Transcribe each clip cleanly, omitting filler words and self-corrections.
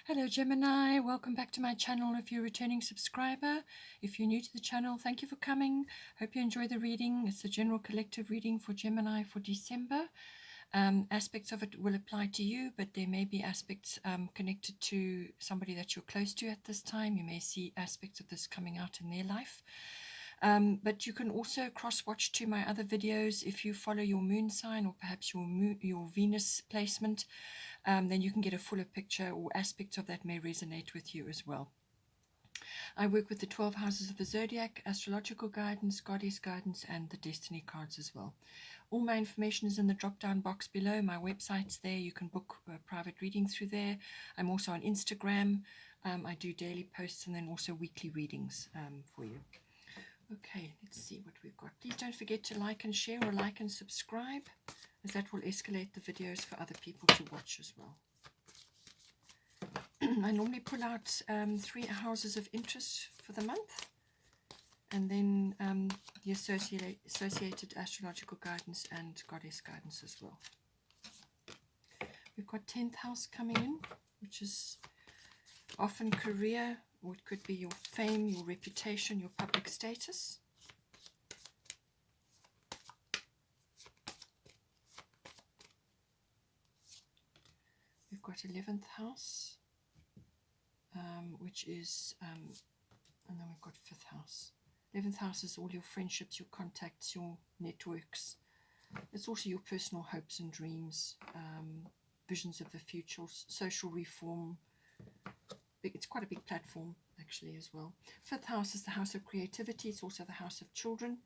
Hello Gemini, welcome back to my channel if you're a returning subscriber. If you're new to the channel, thank you for coming. Hope you enjoy the reading. It's a general collective reading for Gemini for December. Aspects of it will apply to you, but there may be aspects connected to somebody that you're close to at this time. You may see aspects of this coming out in their life. But you can also cross-watch to my other videos if you follow your moon sign or perhaps your Venus placement. Then you can get a fuller picture, or aspects of that may resonate with you as well. I work with the 12 houses of the zodiac, astrological guidance, goddess guidance, and the destiny cards as well. All my information is in the drop-down box below. My website's there. You can book private readings through there. I'm also on Instagram. I do daily posts and then also weekly readings for you. Okay, let's see what we've got. Please don't forget to like and share, or like and subscribe, as that will escalate the videos for other people to watch as well. I normally pull out 3 houses of interest for the month, and then the associated astrological guidance and goddess guidance as well. We've got 10th house coming in, which is often career, or it could be your fame, your reputation, your public status. We've got 11th house, which is, and then we've got 5th house. 11th house is all your friendships, your contacts, your networks. It's also your personal hopes and dreams, visions of the future, social reform. It's quite a big platform actually as well. 5th house is the house of creativity. It's also the house of children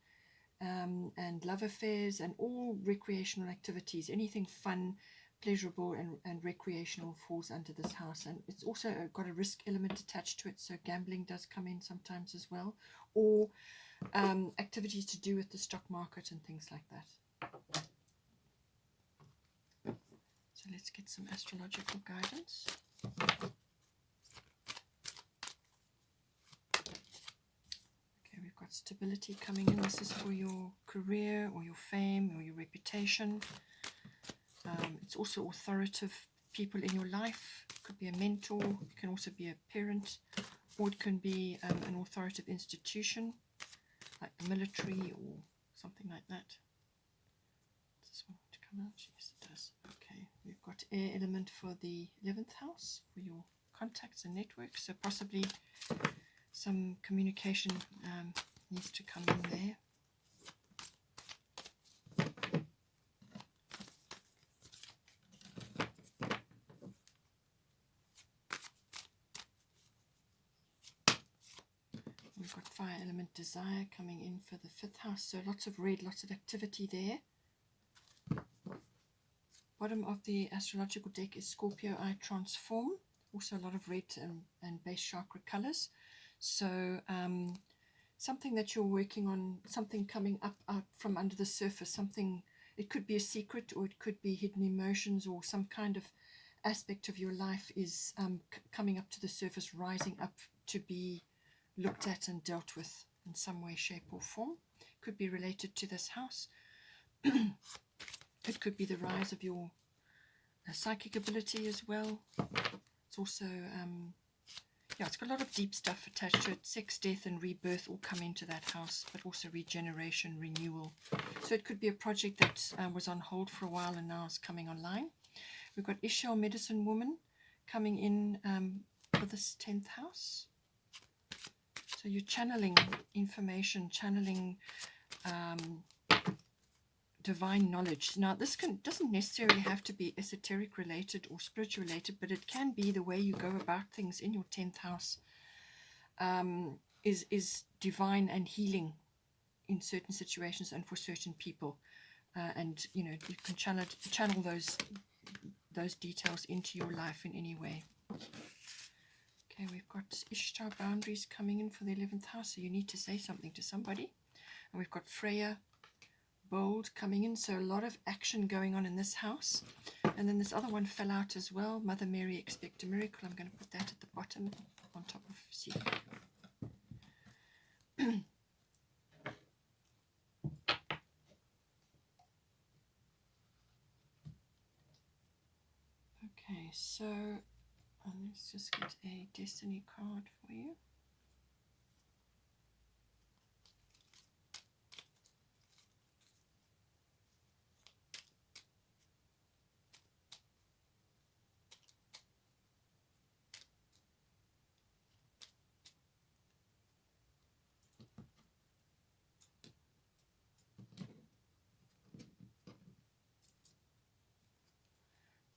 and love affairs and all recreational activities. Anything fun, pleasurable and recreational falls under this house. And it's also got a risk element attached to it, so gambling does come in sometimes as well, or activities to do with the stock market and things like that. So let's get some astrological guidance. We've got stability coming in. This is for your career or your fame or your reputation. It's also authoritative people in your life. It could be a mentor, it can also be a parent, or it can be an authoritative institution like the military or something like that. Does this one want to come out? Yes, it does. Okay, we've got air element for the 11th house for your contacts and networks, so possibly some communication needs to come in there. We've got fire element desire coming in for the 5th house, so lots of red, lots of activity there. Bottom of the astrological deck is Scorpio I Transform, also a lot of red and base chakra colors. So something that you're working on, something coming up out from under the surface, something, it could be a secret or it could be hidden emotions, or some kind of aspect of your life is coming up to the surface, rising up to be looked at and dealt with in some way, shape or form. Could be related to this house. It could be the rise of your psychic ability as well. It's also yeah, it's got a lot of deep stuff attached to it. Sex, death and rebirth all come into that house, but also regeneration, renewal. So it could be a project that was on hold for a while and now is coming online. We've got Ishel, medicine woman, coming in for this 10th house. So you're channeling information, channeling divine knowledge. Now this doesn't necessarily have to be esoteric related or spiritual related, but it can be the way you go about things in your 10th house is divine and healing in certain situations and for certain people, and you know, you can channel those details into your life in any way. Okay, we've got Ishtar, boundaries, coming in for the 11th house, so you need to say something to somebody. And we've got Freya, bold, coming in, so a lot of action going on in this house. And then this other one fell out as well, Mother Mary, expect a miracle. I'm going to put that at the bottom on top of C. Okay, so Let's just get a destiny card for you.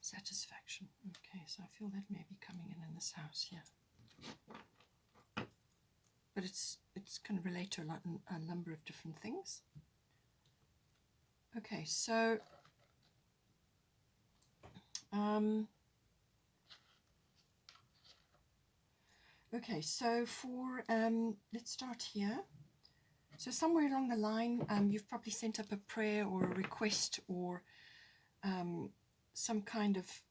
Satisfaction. Okay, so I feel that may be coming in this house here. But it's going to relate to a number of different things. Okay, so for let's start here. So somewhere along the line, you've probably sent up a prayer or a request or some kind of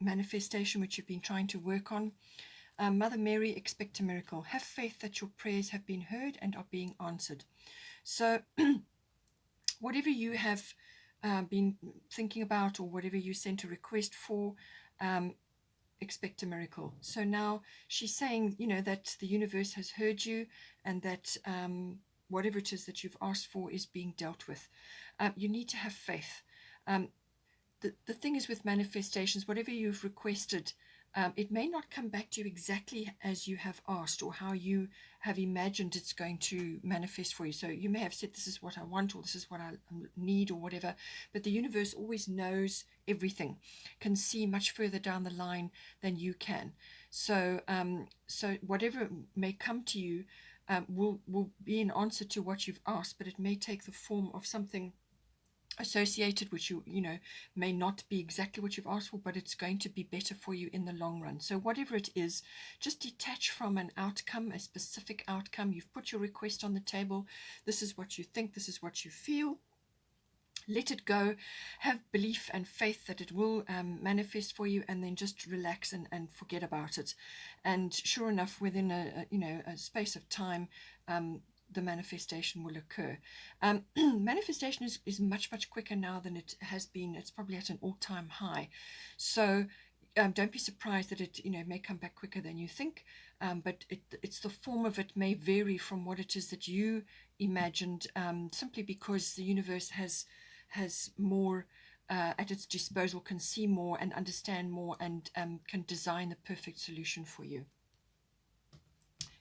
manifestation which you've been trying to work on. Mother Mary, expect a miracle. Have faith that your prayers have been heard and are being answered. So whatever you have been thinking about, or whatever you sent a request for, expect a miracle. So now she's saying, that the universe has heard you, and that whatever it is that you've asked for is being dealt with. You need to have faith. The thing is with manifestations, whatever you've requested, it may not come back to you exactly as you have asked or how you have imagined it's going to manifest for you. So you may have said, this is what I want, or this is what I need, or whatever, but the universe always knows everything, can see much further down the line than you can. So whatever may come to you will be an answer to what you've asked, but it may take the form of something associated, which you may not be exactly what you've asked for, but it's going to be better for you in the long run. So whatever it is, just detach from an outcome, a specific outcome. You've put your request on the table. This is what you think, this is what you feel. Let it go, have belief and faith that it will manifest for you, and then just relax and forget about it. And sure enough, within a space of time, the manifestation will occur. Manifestation is much quicker now than it has been. It's probably at an all-time high. So don't be surprised that it may come back quicker than you think, but it's the form of it may vary from what it is that you imagined, simply because the universe has more at its disposal, can see more and understand more, and can design the perfect solution for you.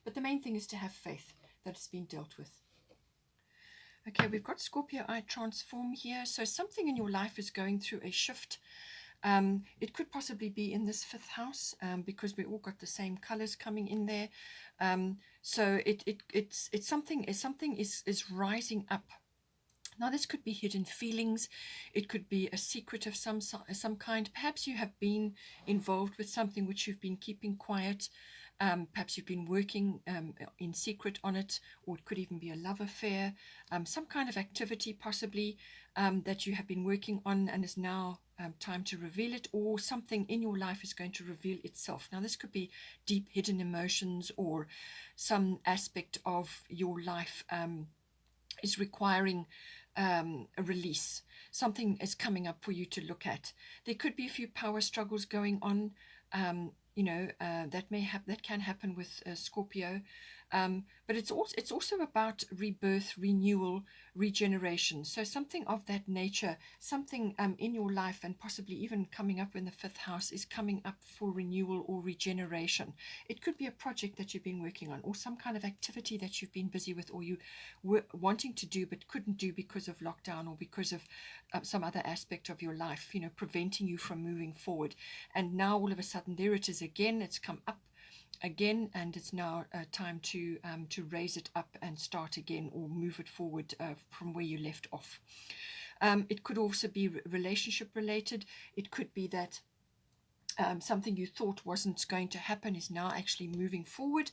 But the main thing is to have faith that it's been dealt with. Okay, we've got Scorpio I transform here. So something in your life is going through a shift. It could possibly be in this 5th house, because we all got the same colors coming in there. So it's something is rising up. Now, this could be hidden feelings. It could be a secret of some kind. Perhaps you have been involved with something which you've been keeping quiet. Perhaps you've been working in secret on it, or it could even be a love affair, some kind of activity possibly that you have been working on, and is now time to reveal it, or something in your life is going to reveal itself. Now, this could be deep hidden emotions, or some aspect of your life is requiring a release. Something is coming up for you to look at. There could be a few power struggles going on, that can happen with Scorpio, but it's also about rebirth, renewal, regeneration. So something of that nature, something in your life, and possibly even coming up in the 5th house, is coming up for renewal or regeneration. It could be a project that you've been working on, or some kind of activity that you've been busy with, or you were wanting to do but couldn't do because of lockdown, or because of some other aspect of your life, preventing you from moving forward. And now all of a sudden, there it is again. It's come up again, and it's now time to raise it up and start again, or move it forward from where you left off. It could also be relationship related. It could be that something you thought wasn't going to happen is now actually moving forward,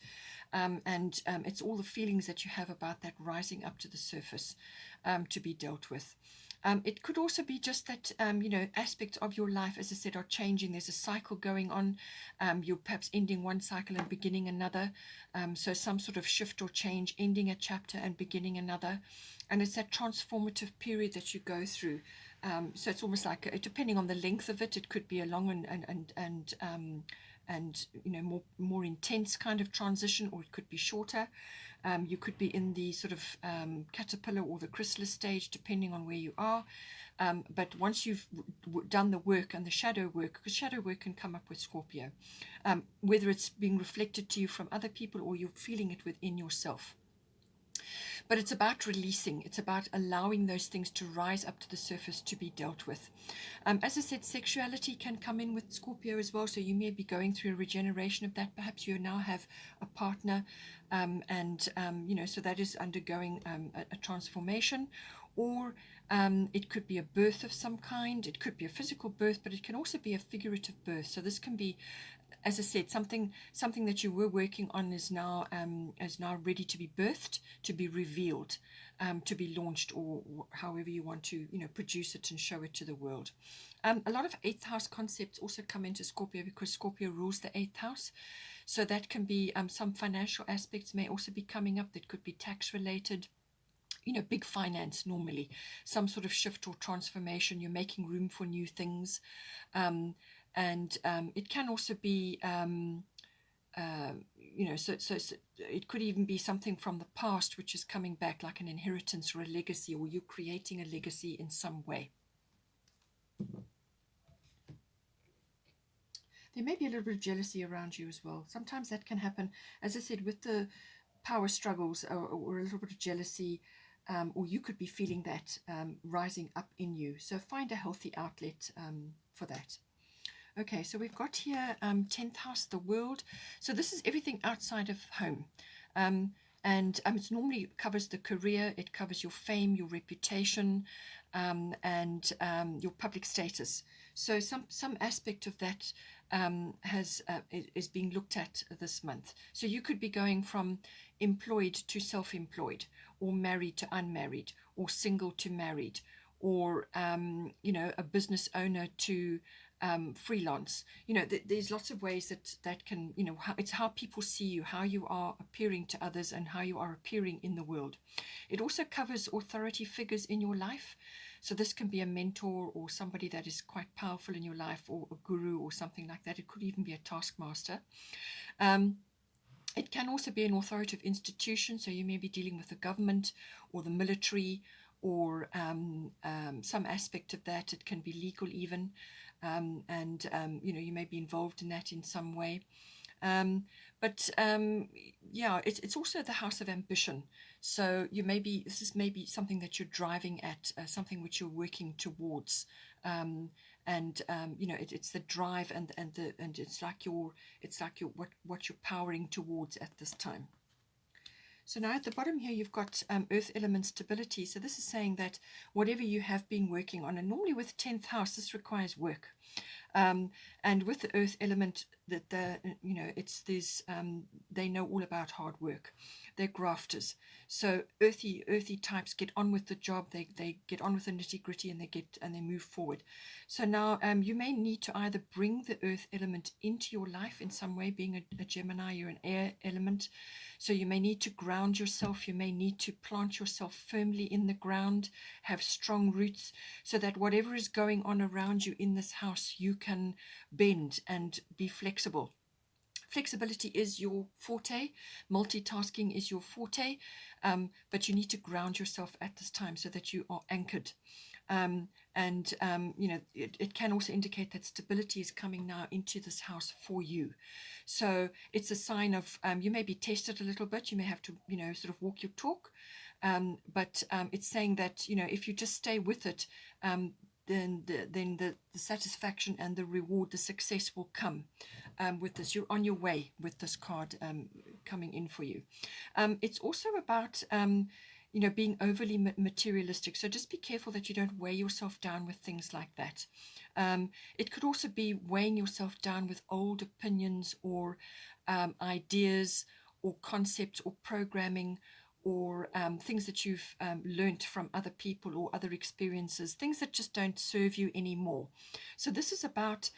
and it's all the feelings that you have about that rising up to the surface to be dealt with. It could also be just that, aspects of your life, as I said, are changing. There's a cycle going on. You're perhaps ending one cycle and beginning another. So some sort of shift or change, ending a chapter and beginning another. And it's that transformative period that you go through. So it's almost like, depending on the length of it, it could be a long and more intense kind of transition, or it could be shorter. You could be in the sort of caterpillar or the chrysalis stage, depending on where you are. But once you've done the work and the shadow work, because shadow work can come up with Scorpio, whether it's being reflected to you from other people or you're feeling it within yourself. But it's about releasing. It's about allowing those things to rise up to the surface to be dealt with. As I said, sexuality can come in with Scorpio as well. So you may be going through a regeneration of that. Perhaps you now have a partner, so that is undergoing a transformation. Or it could be a birth of some kind. It could be a physical birth, but it can also be a figurative birth. So this can be, as I said, something that you were working on is now ready to be birthed, to be revealed, to be launched, or however you want to produce it and show it to the world. A lot of eighth house concepts also come into Scorpio because Scorpio rules the eighth house. So that can be some financial aspects may also be coming up. That could be tax related. Big finance normally, some sort of shift or transformation. You're making room for new things. And it can also be, so it could even be something from the past which is coming back, like an inheritance or a legacy, or you're creating a legacy in some way. There may be a little bit of jealousy around you as well. Sometimes that can happen, as I said, with the power struggles, or a little bit of jealousy, or you could be feeling that rising up in you. So find a healthy outlet for that. Okay, so we've got here 10th house, the world. So this is everything outside of home. And it normally covers the career, it covers your fame, your reputation, and your public status. So some aspect of that is being looked at this month. So you could be going from employed to self-employed, or married to unmarried, or single to married, or a business owner to freelance. There's lots of ways that can, it's how people see you, how you are appearing to others, and how you are appearing in the world. It also covers authority figures in your life. So this can be a mentor or somebody that is quite powerful in your life, or a guru or something like that. It could even be a taskmaster. It can also be an authoritative institution. So you may be dealing with the government or the military, or some aspect of that. It can be legal even. You may be involved in that in some way. It's also the house of ambition. So this is maybe something that you're driving at, something which you're working towards. It's the drive and it's like what you're powering towards at this time. So now at the bottom here, you've got earth element stability. So this is saying that whatever you have been working on, and normally with 10th house, this requires work. And with the earth element, that they know all about hard work. They're grafters. So earthy types get on with the job. They get on with the nitty gritty, and they move forward. So now you may need to either bring the earth element into your life in some way. Being a Gemini, you're an air element. So you may need to ground yourself. You may need to plant yourself firmly in the ground, have strong roots, so that whatever is going on around you in this house, you can bend and be flexible. Flexibility is your forte. Multitasking is your forte. But you need to ground yourself at this time so that you are anchored. It can also indicate that stability is coming now into this house for you. So it's a sign of, you may be tested a little bit. You may have to, sort of walk your talk. But it's saying that, if you just stay with it, then the satisfaction and the reward, the success will come with this. You're on your way with this card coming in for you. It's also about being overly materialistic. So just be careful that you don't weigh yourself down with things like that. It could also be weighing yourself down with old opinions, or ideas, or concepts, or programming, or things that you've learnt from other people or other experiences, things that just don't serve you anymore. So this is about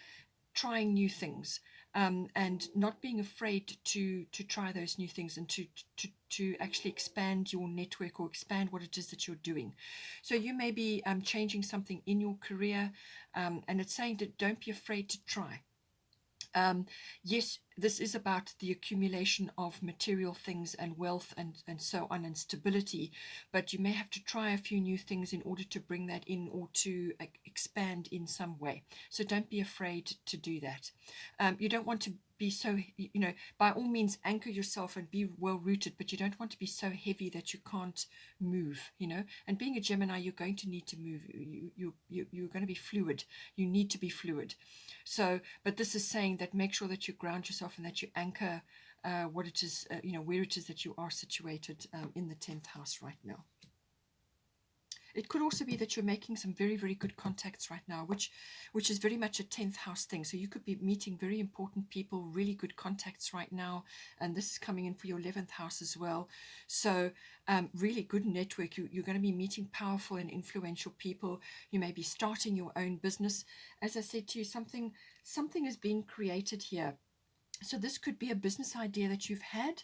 trying new things. and not being afraid to try those new things and to actually expand your network or expand what it is that you're doing. So you may be changing something in your career, and it's saying that don't be afraid to try. Yes, this is about the accumulation of material things and wealth and so on and stability, but you may have to try a few new things in order to bring that in or to expand in some way. So don't be afraid to do that. You don't want to be so, by all means anchor yourself and be well rooted, but you don't want to be so heavy that you can't move, and being a Gemini, you're going to need to move. You're going to be fluid. You need to be fluid. So, but this is saying that make sure that you ground yourself and that you anchor what it is, where it is that you are situated in the 10th house right now. It could also be that you're making some very, very good contacts right now, which is very much a 10th house thing. So you could be meeting very important people, really good contacts right now. And this is coming in for your 11th house as well. So really good network. You're going to be meeting powerful and influential people. You may be starting your own business. As I said to you, something is being created here. So this could be a business idea that you've had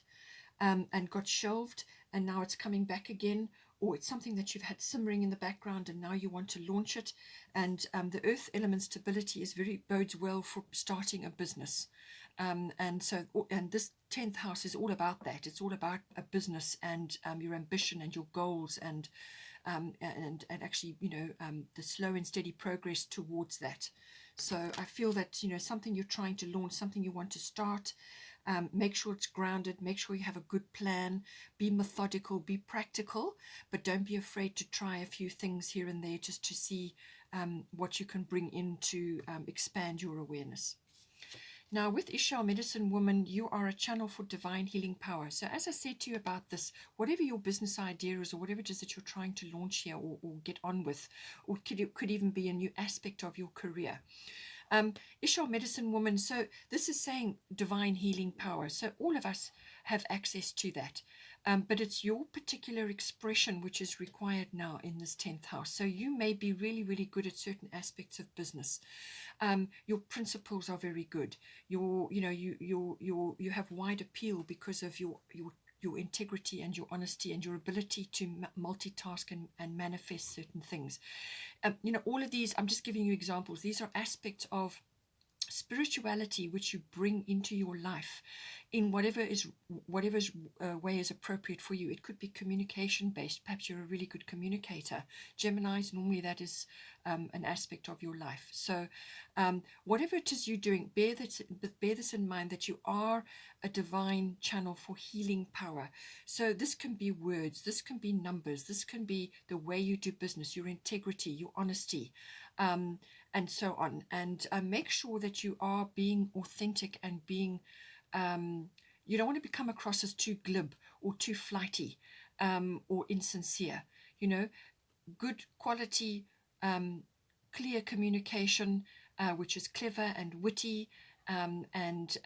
and got shelved, and now it's coming back again, or it's something that you've had simmering in the background and now you want to launch it. And the earth element stability is bodes well for starting a business. And this 10th house is all about that. It's all about a business and your ambition and your goals and actually, the slow and steady progress towards that. So I feel that, something you're trying to launch, something you want to start, make sure it's grounded, make sure you have a good plan, be methodical, be practical, but don't be afraid to try a few things here and there just to see what you can bring in to expand your awareness. Now, with Ishtar Medicine Woman, you are a channel for divine healing power. So as I said to you about this, whatever your business idea is or whatever it is that you're trying to launch here or get on with, or could even be a new aspect of your career. Ishtar Medicine Woman, so this is saying divine healing power. So all of us have access to that. But it's your particular expression which is required now in this 10th house. So you may be really, really good at certain aspects of business. Your principles are very good. You have wide appeal because of your integrity and your honesty and your ability to multitask and manifest certain things. All of these, I'm just giving you examples. These are aspects of spirituality which you bring into your life in whatever's way is appropriate for you. It could be communication based. Perhaps you're a really good communicator. Geminis, normally that is an aspect of your life. So whatever it is you're doing, bear this in mind, that you are a divine channel for healing power. So this can be words, this can be numbers, this can be the way you do business, your integrity, your honesty, and so on. And make sure that you are being authentic and being, you don't want to come across as too glib or too flighty or insincere. Good quality, clear communication, which is clever and witty, and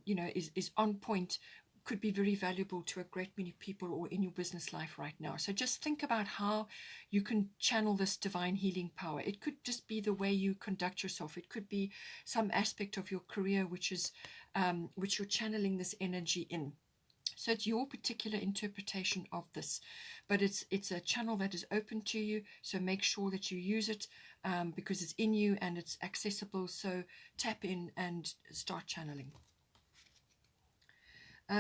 is on point, could be very valuable to a great many people or in your business life right now. So just think about how you can channel this divine healing power. It could just be the way you conduct yourself. It could be some aspect of your career which you're channeling this energy in. So it's your particular interpretation of this, but it's a channel that is open to you. So make sure that you use it because it's in you and it's accessible. So tap in and start channeling.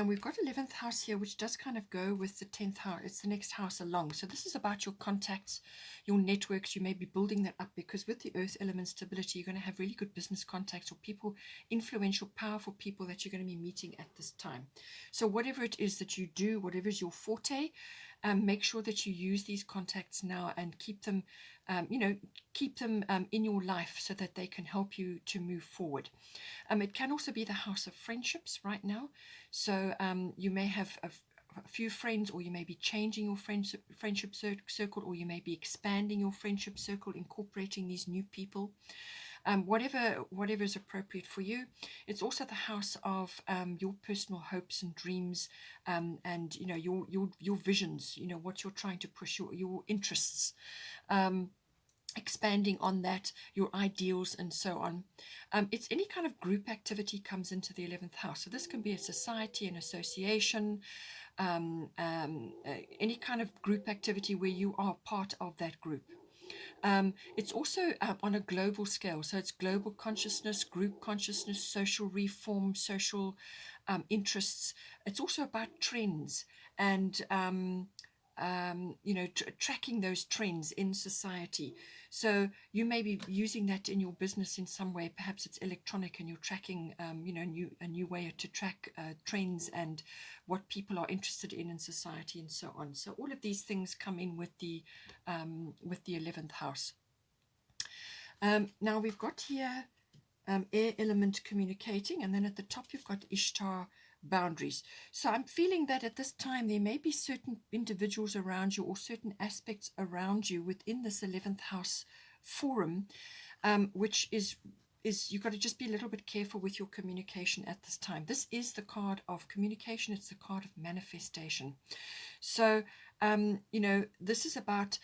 We've got 11th house here, which does kind of go with the 10th house. It's the next house along. So this is about your contacts, your networks. You may be building that up because with the earth element stability, you're going to have really good business contacts or people, influential, powerful people that you're going to be meeting at this time. So whatever it is that you do, whatever is your forte, make sure that you use these contacts now and keep them, in your life so that they can help you to move forward. It can also be the house of friendships right now. So you may have a few friends, or you may be changing your friendship circle, or you may be expanding your friendship circle, incorporating these new people. Whatever is appropriate for you. It's also the house of your personal hopes and dreams, and your visions. What you're trying to push, your interests. expanding on that, your ideals, and so on. It's any kind of group activity comes into the 11th house. So this can be a society, an association, any kind of group activity where you are part of that group. It's also on a global scale. So it's global consciousness, group consciousness, social reform, social interests. It's also about trends and tracking those trends in society. So you may be using that in your business in some way. Perhaps it's electronic, and you're tracking, a new way to track trends and what people are interested in society, and so on. So all of these things come in with the 11th house. Now we've got here air element communicating, and then at the top you've got Ishtar, boundaries. So I'm feeling that at this time there may be certain individuals around you or certain aspects around you within this 11th house forum, which is you've got to just be a little bit careful with your communication at this time. This is the card of communication. It's the card of manifestation. So this is about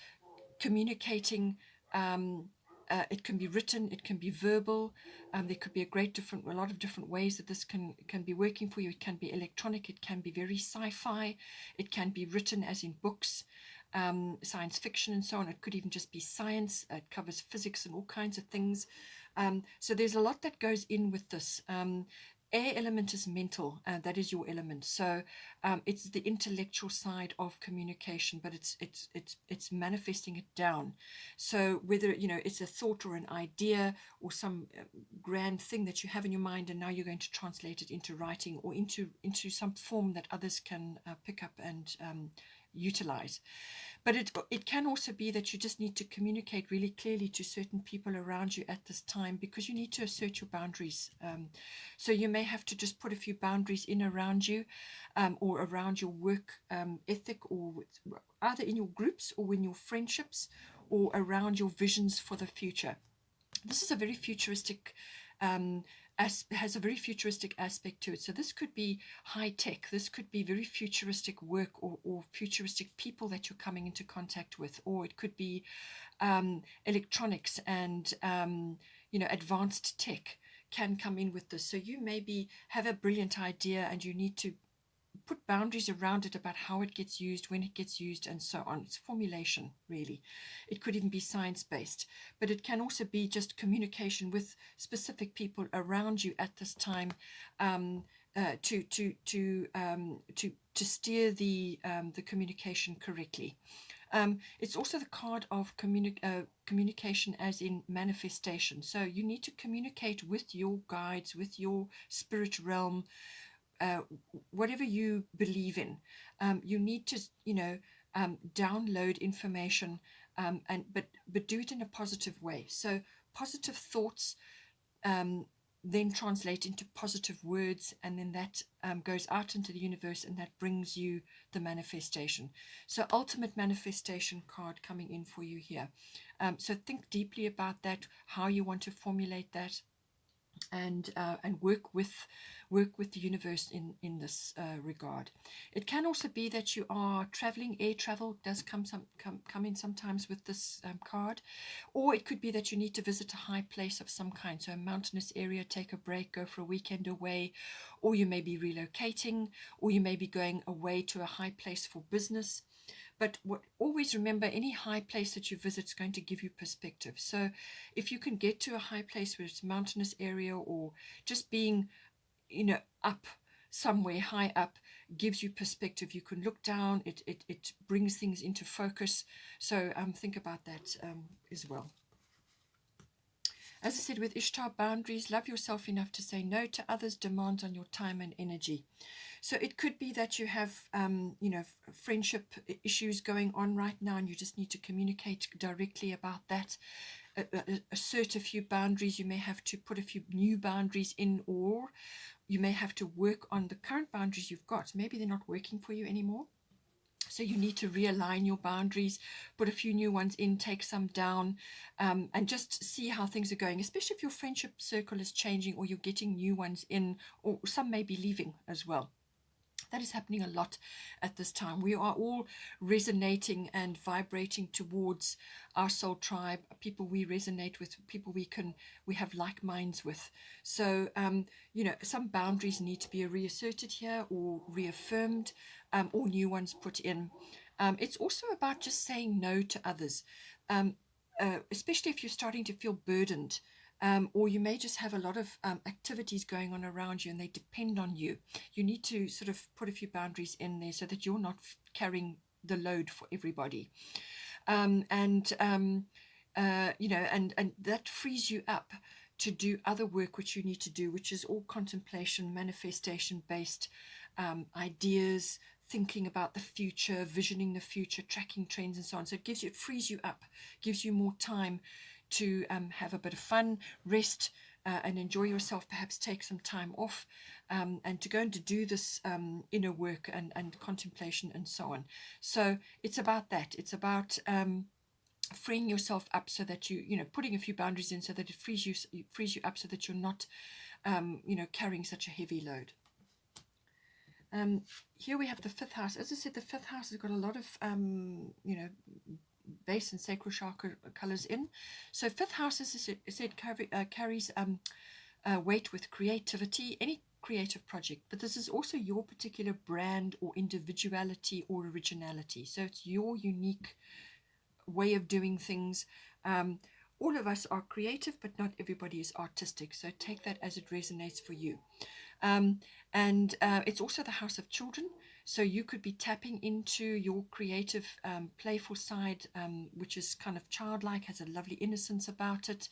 communicating. It can be written, it can be verbal. There could be a lot of different ways that this can be working for you. It can be electronic, it can be very sci-fi, it can be written as in books, science fiction and so on. It could even just be science. It covers physics and all kinds of things. So there's a lot that goes in with this. Air element is mental, that is your element. So it's the intellectual side of communication, but it's manifesting it down. So whether it's a thought or an idea or some grand thing that you have in your mind, and now you're going to translate it into writing or into some form that others can pick up and utilize. But it can also be that you just need to communicate really clearly to certain people around you at this time, because you need to assert your boundaries. So you may have to just put a few boundaries in around you, or around your work ethic, or either in your groups or in your friendships, or around your visions for the future. This is a very futuristic has a very futuristic aspect to it. So this could be high tech, this could be very futuristic work, or futuristic people that you're coming into contact with, or it could be electronics and advanced tech can come in with this. So you maybe have a brilliant idea and you need to put boundaries around it about how it gets used, when it gets used, and so on. It's formulation, really. It could even be science-based, but it can also be just communication with specific people around you at this time, to steer the communication correctly. It's also the card of communication as in manifestation. So you need to communicate with your guides, with your spirit realm, whatever you believe in. You need to download information, but do it in a positive way. So positive thoughts then translate into positive words, and then that goes out into the universe, and that brings you the manifestation. So ultimate manifestation card coming in for you here. So think deeply about that, how you want to formulate that, and work with the universe in this regard. It can also be that you are traveling. Air travel does come in sometimes with this card, or it could be that you need to visit a high place of some kind, so a mountainous area, take a break, go for a weekend away, or you may be relocating, or you may be going away to a high place for business. But always remember, any high place that you visit is going to give you perspective. So if you can get to a high place where it's a mountainous area, or just being, up somewhere high up, gives you perspective. You can look down, it brings things into focus. So think about that as well. As I said, with Ishtar, boundaries, love yourself enough to say no to others' demands on your time and energy. So it could be that you have, friendship issues going on right now, and you just need to communicate directly about that. Assert a few boundaries. You may have to put a few new boundaries in, or you may have to work on the current boundaries you've got. Maybe they're not working for you anymore. So you need to realign your boundaries, put a few new ones in, take some down, and just see how things are going, especially if your friendship circle is changing, or you're getting new ones in, or some may be leaving as well. That is happening a lot at this time. We are all resonating and vibrating towards our soul tribe, people we resonate with, people we have like minds with. So some boundaries need to be reasserted here or reaffirmed, or new ones put in. It's also about just saying no to others, especially if you're starting to feel burdened. Or you may just have a lot of activities going on around you and they depend on you. You need to sort of put a few boundaries in there so that you're not carrying the load for everybody. And that frees you up to do other work which you need to do, which is all contemplation, manifestation based, ideas, thinking about the future, visioning the future, tracking trends and so on. So it frees you up, gives you more time to have a bit of fun, rest, and enjoy yourself, perhaps take some time off, and to go and to do this inner work and contemplation and so on. So it's about that. It's about freeing yourself up so that putting a few boundaries in so that it frees you up so that you're not carrying such a heavy load. Here we have the fifth house. As I said, the fifth house has got a lot of base and sacral chakra colors in. So fifth house, as I said, carries weight with creativity, any creative project, but this is also your particular brand or individuality or originality. So it's your unique way of doing things. All of us are creative, but not everybody is artistic. So take that as it resonates for you. And it's also the house of children. So you could be tapping into your creative, playful side, which is kind of childlike, has a lovely innocence about it.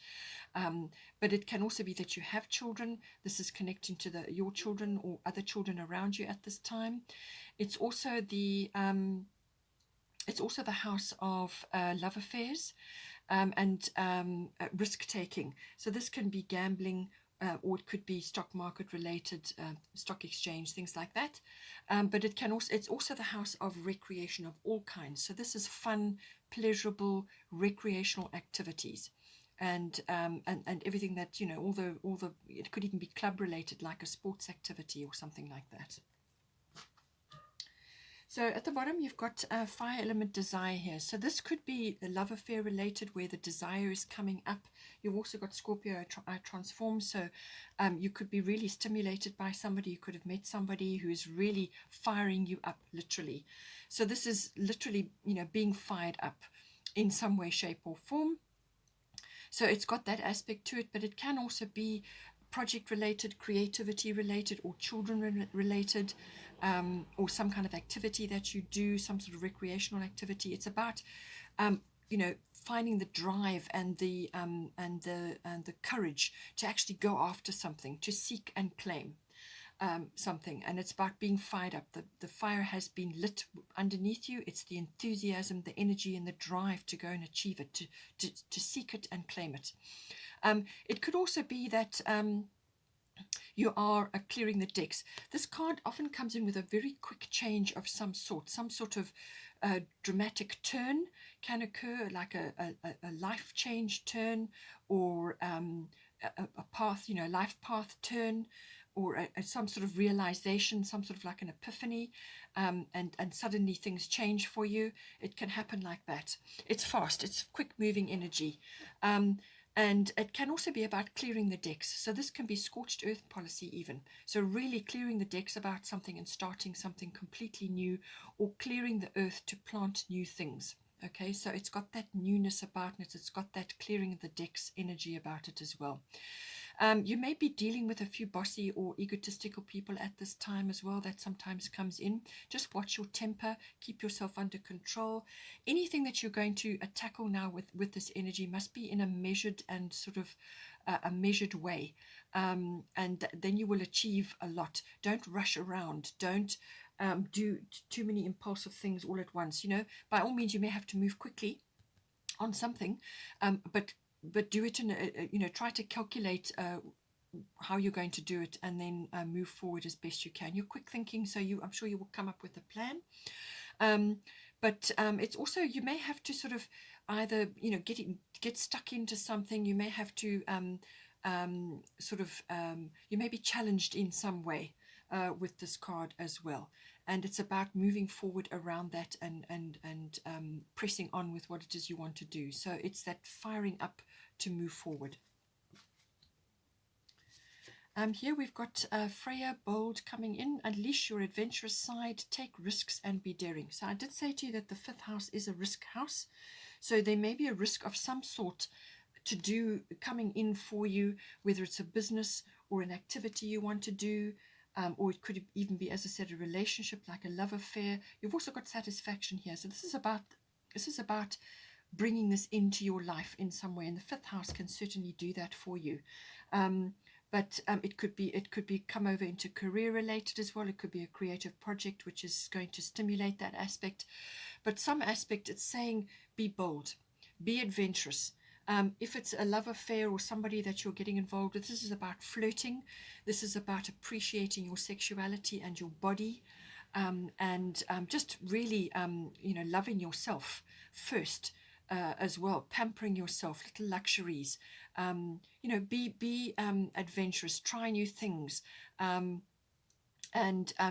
But it can also be that you have children. This is connecting to your children or other children around you at this time. It's also the house of love affairs, and risk taking. So this can be gambling, or it could be stock market related, stock exchange, things like that. But it's also the house of recreation of all kinds. So this is fun, pleasurable, recreational activities, and everything that all the it could even be club related, like a sports activity or something like that. So at the bottom, you've got fire element desire here. So this could be the love affair related, where the desire is coming up. You've also got Scorpio transform. So you could be really stimulated by somebody. You could have met somebody who is really firing you up, literally. So this is literally, being fired up in some way, shape or form. So it's got that aspect to it, but it can also be project related, creativity related, or children related, or some kind of activity that you do, some sort of recreational activity. It's about finding the drive and the courage to actually go after something, to seek and claim something. And it's about being fired up. The fire has been lit underneath you. It's the enthusiasm, the energy, and the drive to go and achieve it, to seek it and claim it. It could also be that you are clearing the decks. This card often comes in with a very quick change of some sort of dramatic turn can occur, like a life change turn, or a path, life path turn, or some sort of realization, some sort of like an epiphany, and suddenly things change for you. It can happen like that. It's fast, it's quick moving energy. And it can also be about clearing the decks. So this can be scorched earth policy even. So really clearing the decks about something and starting something completely new, or clearing the earth to plant new things. Okay, so it's got that newness about it. It's got that clearing of the decks energy about it as well. You may be dealing with a few bossy or egotistical people at this time as well. That sometimes comes in. Just watch your temper, keep yourself under control. Anything that you're going to tackle now with this energy must be in a measured and sort of a measured way, and then you will achieve a lot. Don't rush around. Don't do too many impulsive things all at once. By all means, you may have to move quickly on something, but do it in try to calculate how you're going to do it, and then move forward as best you can. You're quick thinking, so I'm sure you will come up with a plan. But it's also, you may have to sort of either get stuck into something. You may have to you may be challenged in some way. with this card as well. And it's about moving forward around that and pressing on with what it is you want to do. So it's that firing up to move forward. Here we've got Freya Bold coming in. Unleash your adventurous side, take risks and be daring. So I did say to you that the 5th house is a risk house. So there may be a risk of some sort to do coming in for you, whether it's a business or an activity you want to do, or it could even be, as I said, a relationship like a love affair. You've also got satisfaction here. So this is about bringing this into your life in some way, and the 5th house can certainly do that for you. But it could be come over into career related as well. It could be a creative project which is going to stimulate that aspect. But some aspect, it's saying be bold, be adventurous. If it's a love affair or somebody that you're getting involved with, this is about flirting. This is about appreciating your sexuality and your body, and just really, loving yourself first. As well, pampering yourself, little luxuries, be adventurous, try new things, and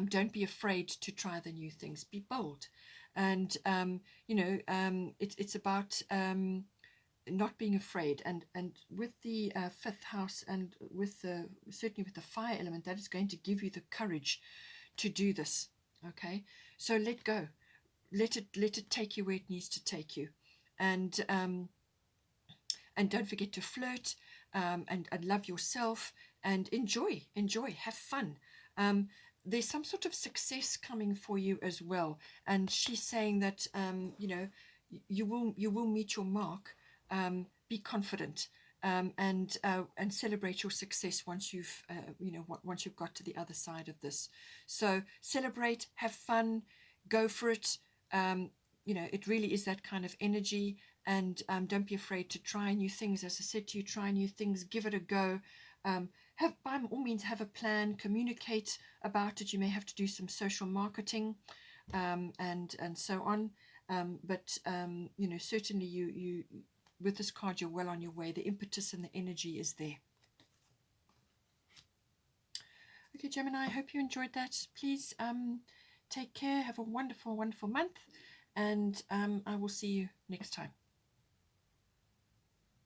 don't be afraid to try the new things. Be bold, and it's about not being afraid, and with the 5th house, and certainly with the fire element, that is going to give you the courage to do this. Okay, so let go, let it take you where it needs to take you. And don't forget to flirt, and love yourself, and enjoy, have fun. There's some sort of success coming for you as well, and she's saying that you will meet your mark. Be confident, and celebrate your success once you've got to the other side of this. So celebrate, have fun, go for it. It really is that kind of energy, and don't be afraid to try new things. As I said to you, try new things, give it a go. By all means, have a plan, communicate about it. You may have to do some social marketing, and so on. But certainly you with this card, you're well on your way. The impetus and the energy is there. Okay, Gemini, I hope you enjoyed that. Please take care. Have a wonderful, wonderful month. And I will see you next time.